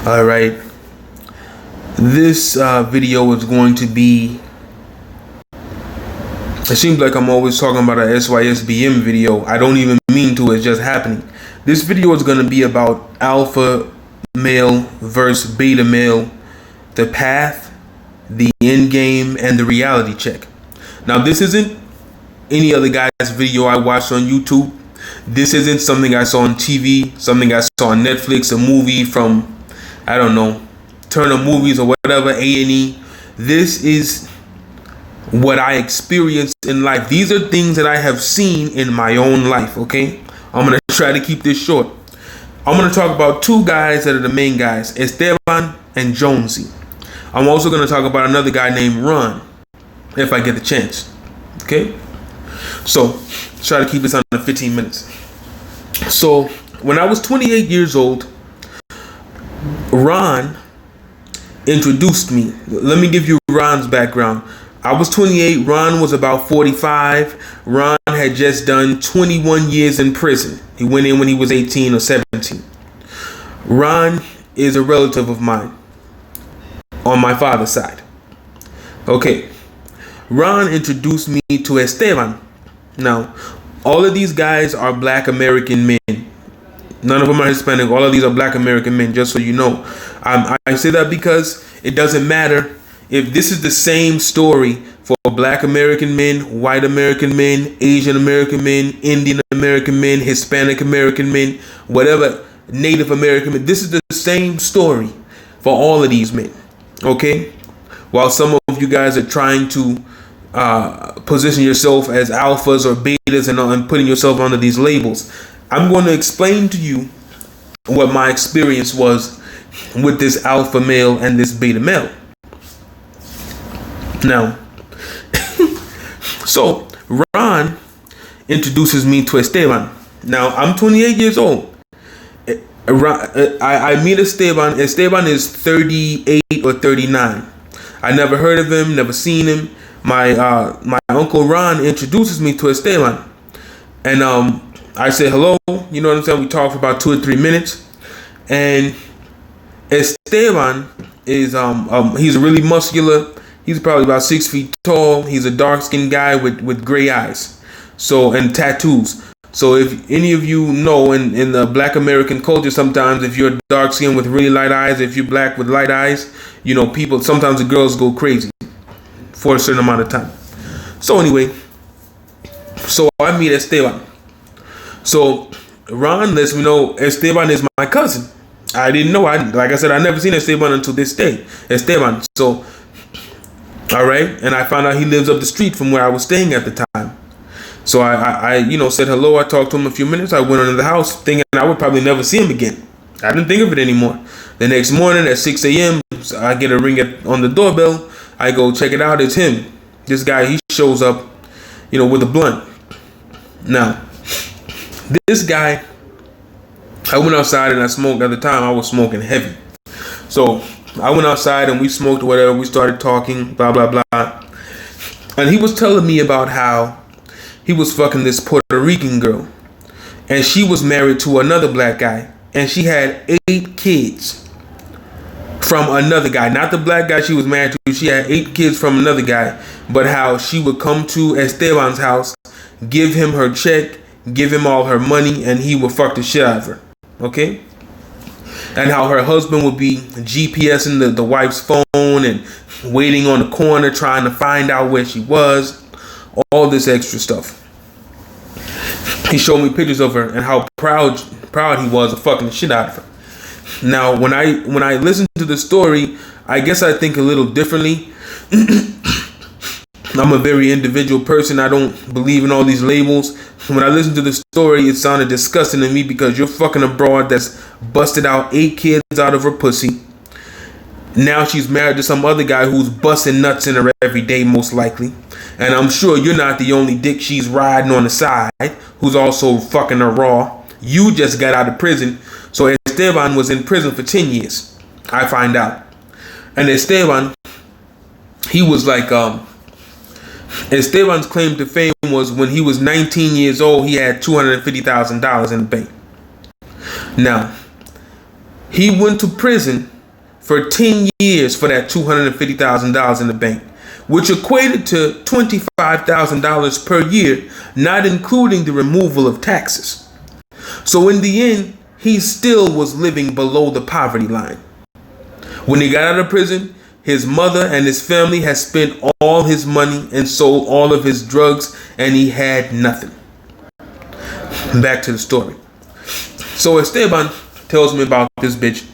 All right. This video is going to be. It seems like I'm always talking about a Sysbm video. I don't even mean to. It's just happening. This video is going to be about alpha male versus beta male, the path, the end game, and the reality check. Now, this isn't any other guy's video I watched on YouTube. This isn't something I saw on TV, something I saw on Netflix, a movie from, I don't know, Turner Movies or whatever, A&E. This is what I experienced in life. These are things that I have seen in my own life, okay? I'm going to try to keep this short. I'm going to talk about two guys that are the main guys, Esteban and Jonesy. I'm also going to talk about another guy named Ron, if I get the chance, okay? So, try to keep this under 15 minutes. So, when I was 28 years old, Ron introduced me. Let me give you Ron's background. I was 28. Ron was about 45. Ron had just done 21 years in prison. He went in when he was 18 or 17. Ron is a relative of mine on my father's side. Okay. Ron introduced me to Esteban. Now, all of these guys are black American men. None of them are Hispanic. All of these are black American men, just so you know. I say that because it doesn't matter if this is the same story for black American men, white American men, Asian American men, Indian American men, Hispanic American men, whatever, Native American men. This is the same story for all of these men, okay? While some of you guys are trying to position yourself as alphas or betas and putting yourself under these labels, I'm going to explain to you what my experience was with this alpha male and this beta male. Now, so Ron introduces me to Esteban. Now, I'm 28 years old. I meet Esteban. Esteban is 38 or 39. I never heard of him, never seen him. My uncle Ron introduces me to Esteban. And I say hello, you know what I'm saying? We talk for about 2 or 3 minutes. And Esteban is he's really muscular. He's probably about 6 feet tall. He's a dark-skinned guy with gray eyes, and tattoos. So if any of you know, in the black American culture, sometimes if you're dark skinned with really light eyes, if you're black with light eyes, you know, sometimes the girls go crazy for a certain amount of time. So anyway, so I meet Esteban. So Ron lets me know Esteban is my cousin. I didn't know. Like I said, I never seen Esteban until this day. Esteban. So, all right. And I found out he lives up the street from where I was staying at the time. So I said hello. I talked to him a few minutes. I went into the house thinking I would probably never see him again. I didn't think of it anymore. The next morning at 6 a.m., I get a ring on the doorbell. I go check it out. It's him. This guy, he shows up, with a blunt. Now, this guy, I went outside and I smoked. At the time, I was smoking heavy. So I went outside and we smoked whatever. We started talking, blah, blah, blah. And he was telling me about how he was fucking this Puerto Rican girl. And she was married to another black guy. And she had 8 kids from another guy. Not the black guy she was married to. She had 8 kids from another guy. But how she would come to Esteban's house, give him her check, give him all her money, and he would fuck the shit out of her. Okay? And how her husband would be GPSing the wife's phone and waiting on the corner trying to find out where she was. All this extra stuff. He showed me pictures of her and how proud he was of fucking the shit out of her. Now, when I listen to the story, I guess I think a little differently. I'm a very individual person. I don't believe in all these labels. When I listen to the story, it sounded disgusting to me because you're fucking a broad that's busted out 8 kids out of her pussy. Now she's married to some other guy who's busting nuts in her every day, most likely. And I'm sure you're not the only dick she's riding on the side who's also fucking her raw. You just got out of prison. So Esteban was in prison for 10 years, I find out. And Esteban, he was like, Esteban's claim to fame was when he was 19 years old, he had $250,000 in the bank. Now, He went to prison for 10 years for that $250,000 in the bank, which equated to $25,000 per year, not including the removal of taxes. So in the end, he still was living below the poverty line. When he got out of prison, his mother and his family had spent all his money and sold all of his drugs, and he had nothing. Back to the story. So Esteban tells me about this bitch.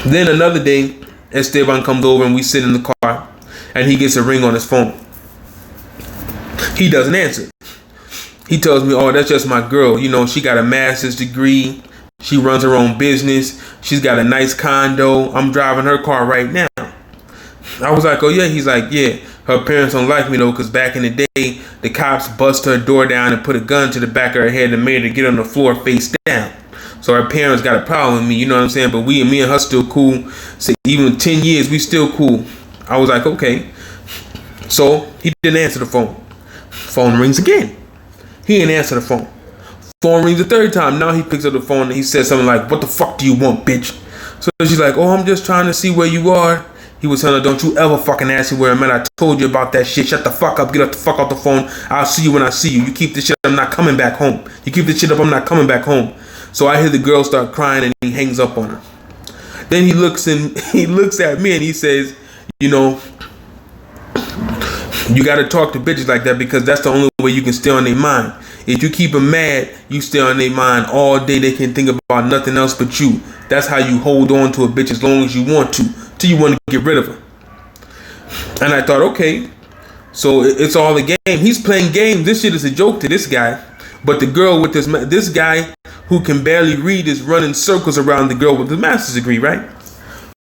Then another day, Esteban comes over and we sit in the car, and he gets a ring on his phone. He doesn't answer. He tells me, oh, that's just my girl. You know, she got a master's degree. She runs her own business. She's got a nice condo. I'm driving her car right now. I was like, oh yeah. He's like, yeah. Her parents don't like me though, because back in the day, the cops bust her door down and put a gun to the back of her head and made her get on the floor face down. So her parents got a problem with me, you know what I'm saying? But me and her still cool. So even 10 years, we still cool. I was like, okay. So he didn't answer the phone. Phone rings again. He didn't answer the phone. Phone rings a third time. Now he picks up the phone and he says something like, what the fuck do you want, bitch? So she's like, oh, I'm just trying to see where you are. He was telling her, don't you ever fucking ask me where I'm at. I told you about that shit. Shut the fuck up. Get the fuck off the phone. I'll see you when I see you. You keep this shit up, I'm not coming back home. You keep this shit up, I'm not coming back home. So I hear the girl start crying and he hangs up on her. Then he looks at me and he says, you know, you got to talk to bitches like that because that's the only way you can stay on their mind. If you keep them mad, you stay on their mind all day. They can think about nothing else but you. That's how you hold on to a bitch as long as you want to, till you want to get rid of her. And I thought, okay, so it's all a game. He's playing games. This shit is a joke to this guy. But the girl with this guy who can barely read is running circles around the girl with the master's degree, right?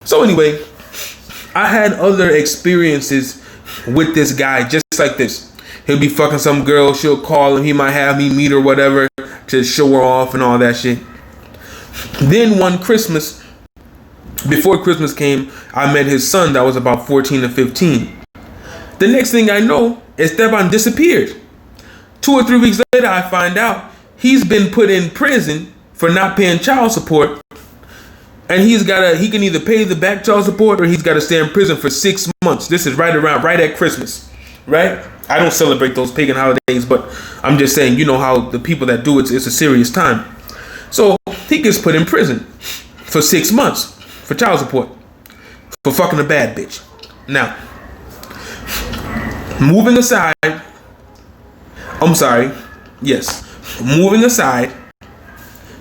So anyway, I had other experiences with this guy just like this. He'll be fucking some girl, she'll call him, he might have me meet her, whatever, to show her off and all that shit. Then one Christmas, before Christmas came, I met his son that was about 14 or 15. The next thing I know, Esteban disappeared. 2 or 3 weeks later, I find out he's been put in prison for not paying child support. And he can either pay the back child support or he's got to stay in prison for 6 months. This is right at Christmas, right? I don't celebrate those pagan holidays, but I'm just saying, you know how the people that do it's a serious time. So he gets put in prison for 6 months for child support for fucking a bad bitch. Now, moving aside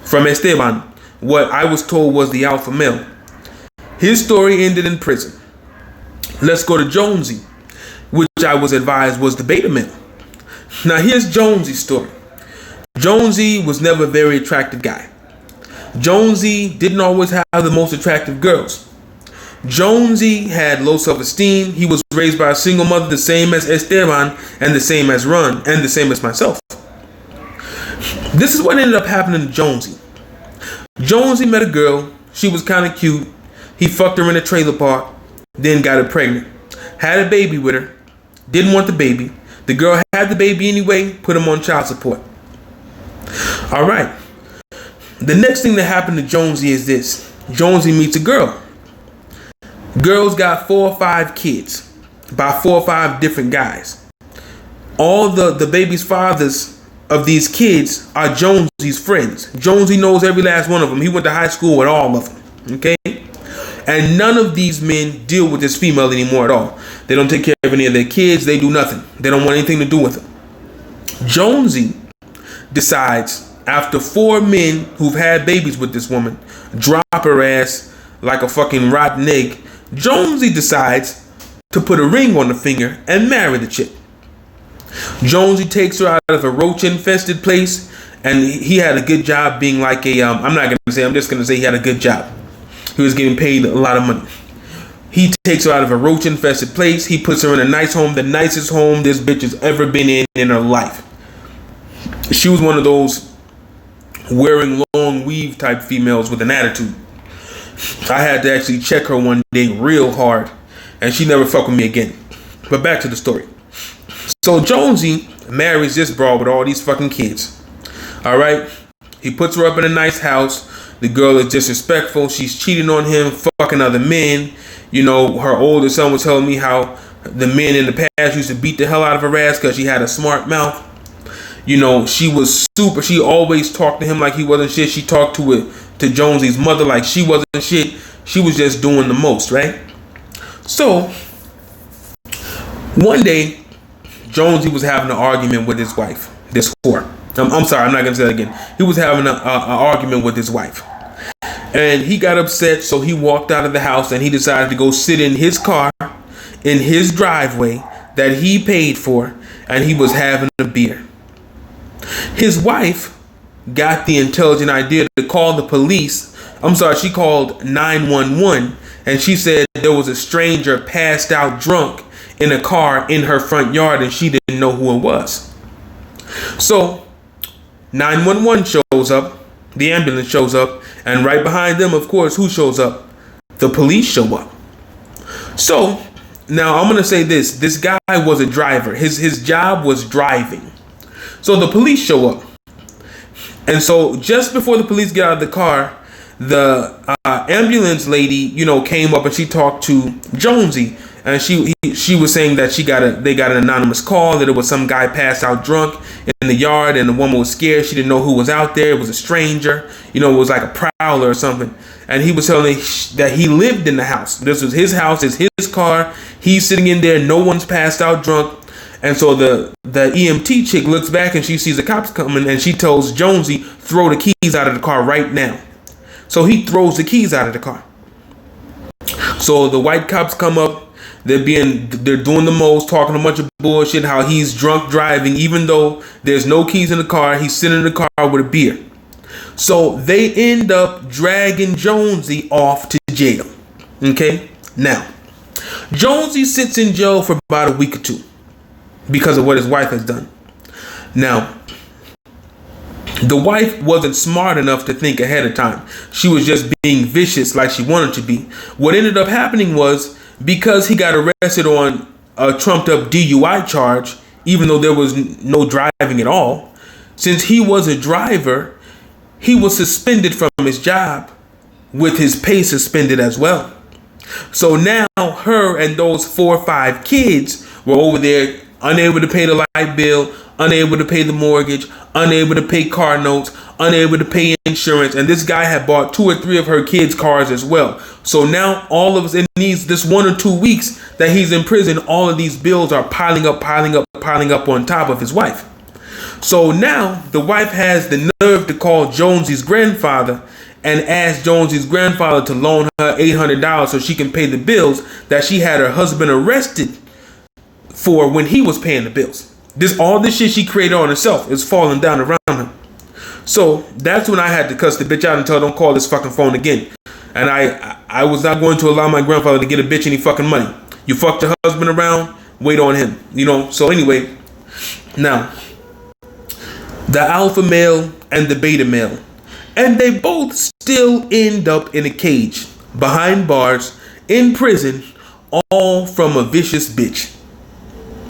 from Esteban, what I was told was the alpha male. His story ended in prison. Let's go to Jonesy, which I was advised was the beta male. Now here's Jonesy's story. Jonesy was never a very attractive guy. Jonesy didn't always have the most attractive girls. Jonesy had low self-esteem. He was raised by a single mother, the same as Esteban, and the same as Ron, and the same as myself. This is what ended up happening to Jonesy. Jonesy met a girl. She was kind of cute. He fucked her in a trailer park, then got her pregnant. Had a baby with her. Didn't want the baby. The girl had the baby anyway, put him on child support. All right. The next thing that happened to Jonesy is this. Jonesy meets a girl. Girl's got 4 or 5 kids by 4 or 5 different guys. All the baby's fathers of these kids are Jonesy's friends. Jonesy knows every last one of them. He went to high school with all of them. Okay? And none of these men deal with this female anymore at all. They don't take care of any of their kids. They do nothing. They don't want anything to do with them. Jonesy decides, after 4 men who've had babies with this woman drop her ass like a fucking rotten egg, Jonesy decides to put a ring on the finger and marry the chick. Jonesy takes her out of a roach-infested place, and he had a good job being like I'm just going to say he had a good job. He was getting paid a lot of money. He takes her out of a roach-infested place. He puts her in a nice home, the nicest home this bitch has ever been in her life. She was one of those wearing long weave type females with an attitude. I had to actually check her one day real hard, and she never fucked with me again. But back to the story. So Jonesy marries this broad with all these fucking kids. All right. He puts her up in a nice house. the girl is disrespectful. She's cheating on him, fucking other men. Her older son was telling me how the men in the past used to beat the hell out of her ass because she had a smart mouth. She was super. She always talked to him like he wasn't shit. She talked to Jonesy's mother like she wasn't shit. She was just doing the most, right? So one day, Jonesy was having an argument with his wife, this whore. I'm sorry, I'm not gonna say that again. He was having an argument with his wife, and he got upset. So he walked out of the house and he decided to go sit in his car, in his driveway that he paid for, and he was having a beer. His wife got the intelligent idea to call the police. She called 911, and she said there was a stranger passed out drunk in a car in her front yard, and she didn't know who it was. So 911 shows up, the ambulance shows up, and right behind them, of course, who shows up? The police show up. So now I'm going to say this guy was a driver. His job was driving. So the police show up. And so just before the police get out of the car, the ambulance lady, came up and she talked to Jonesy, and she was saying that they got an anonymous call that it was some guy passed out drunk in the yard, and the woman was scared. She didn't know who was out there. It was a stranger. It was like a prowler or something. And he was telling me that he lived in the house. This was his house. It's his car. He's sitting in there. No one's passed out drunk. And so the EMT chick looks back and she sees the cops coming, and she tells Jonesy, throw the keys out of the car right now. So he throws the keys out of the car. So the white cops come up. They're doing the most, talking a bunch of bullshit, how he's drunk driving, even though there's no keys in the car. He's sitting in the car with a beer. So they end up dragging Jonesy off to jail. Okay? Now, Jonesy sits in jail for about a week or two because of what his wife has done. Now, the wife wasn't smart enough to think ahead of time. She was just being vicious like she wanted to be. What ended up happening was, because he got arrested on a trumped up DUI charge, even though there was no driving at all, since he was a driver, he was suspended from his job with his pay suspended as well. So now her and those 4 or 5 kids were over there, unable to pay the light bill, unable to pay the mortgage, unable to pay car notes, unable to pay insurance. And this guy had bought 2 or 3 of her kids' cars as well. So now all of us, in this 1 or 2 weeks that he's in prison, all of these bills are piling up on top of his wife. So now the wife has the nerve to call Jonesy's grandfather and ask Jonesy's grandfather to loan her $800 so she can pay the bills that she had her husband arrested for when he was paying the bills. All this shit she created on herself is falling down around her. So that's when I had to cuss the bitch out and tell her, don't call this fucking phone again. And I was not going to allow my grandfather to get a bitch any fucking money. You fucked your husband around, wait on him. So anyway, now, the alpha male and the beta male, and they both still end up in a cage, behind bars, in prison, all from a vicious bitch.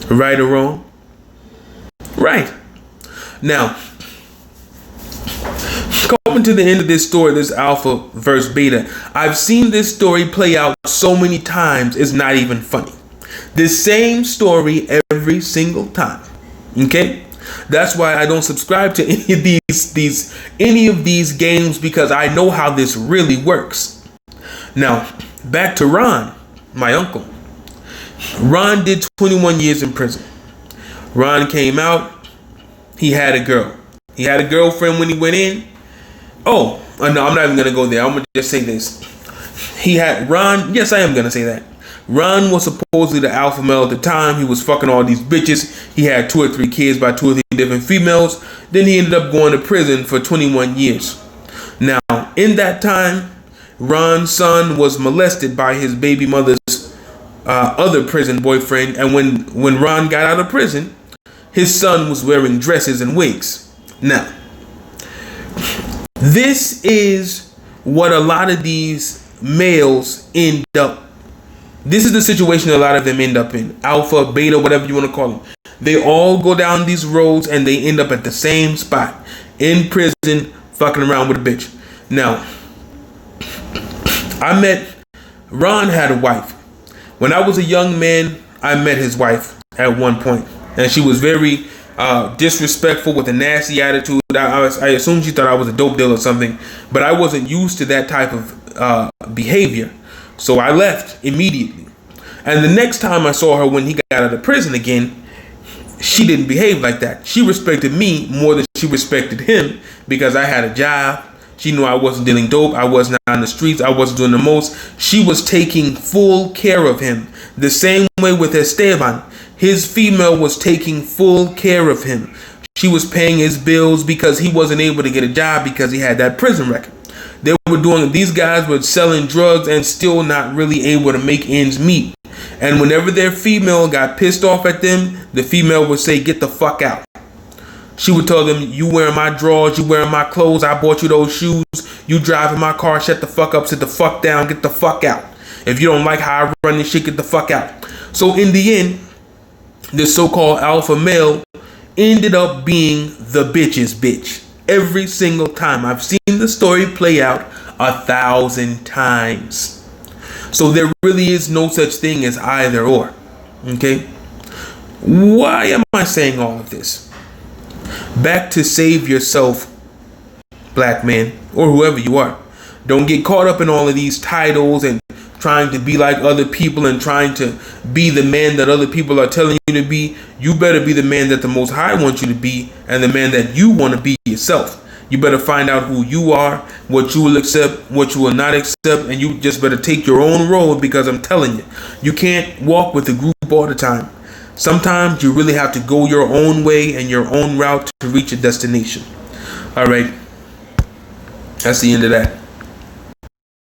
Right or wrong? Right. Now, coming to the end of this story, this alpha versus beta, I've seen this story play out so many times, it's not even funny. The same story every single time. Okay? That's why I don't subscribe to any of these games, because I know how this really works. Now, back to Ron, my uncle. Ron did 21 years in prison. Ron came out. He had a girl. He had a girlfriend when he went in. No, I'm not even going to go there. I'm going to just say this. Yes, I am going to say that. Ron was supposedly the alpha male at the time. He was fucking all these bitches. He had 2 or 3 kids by 2 or 3 different females. Then he ended up going to prison for 21 years. Now, in that time, Ron's son was molested by his baby mother's other prison boyfriend. And when Ron got out of prison, his son was wearing dresses and wigs. Now, this is what a lot of these males end up. This is the situation a lot of them end up in. Alpha, beta, whatever you want to call them. They all go down these roads and they end up at the same spot. In prison, fucking around with a bitch. Now, Ron had a wife. When I was a young man, I met his wife at one point, and she was very disrespectful with a nasty attitude. I assumed she thought I was a dope dealer or something, but I wasn't used to that type of behavior. So I left immediately. And the next time I saw her when he got out of prison again, she didn't behave like that. She respected me more than she respected him because I had a job. She knew I wasn't dealing dope. I wasn't on the streets. I wasn't doing the most. She was taking full care of him. The same way with Esteban. His female was taking full care of him. She was paying his bills because he wasn't able to get a job because he had that prison record. These guys were selling drugs and still not really able to make ends meet. And whenever their female got pissed off at them, the female would say, "Get the fuck out." She would tell them, "You wearing my drawers, you wearing my clothes, I bought you those shoes, you driving my car, shut the fuck up, sit the fuck down, get the fuck out. If you don't like how I run this shit, get the fuck out." So in the end, this so-called alpha male ended up being the bitch's bitch. Every single time. I've seen the story play out 1,000 times. So there really is no such thing as either or. Okay? Why am I saying all of this? Back to save yourself, black man, or whoever you are. Don't get caught up in all of these titles and trying to be like other people and trying to be the man that other people are telling you to be. You better be the man that the Most High wants you to be and the man that you want to be yourself. You better find out who you are, what you will accept, what you will not accept, and you just better take your own road, because I'm telling you, you can't walk with the group all the time. Sometimes you really have to go your own way and your own route to reach a destination. All right. That's the end of that.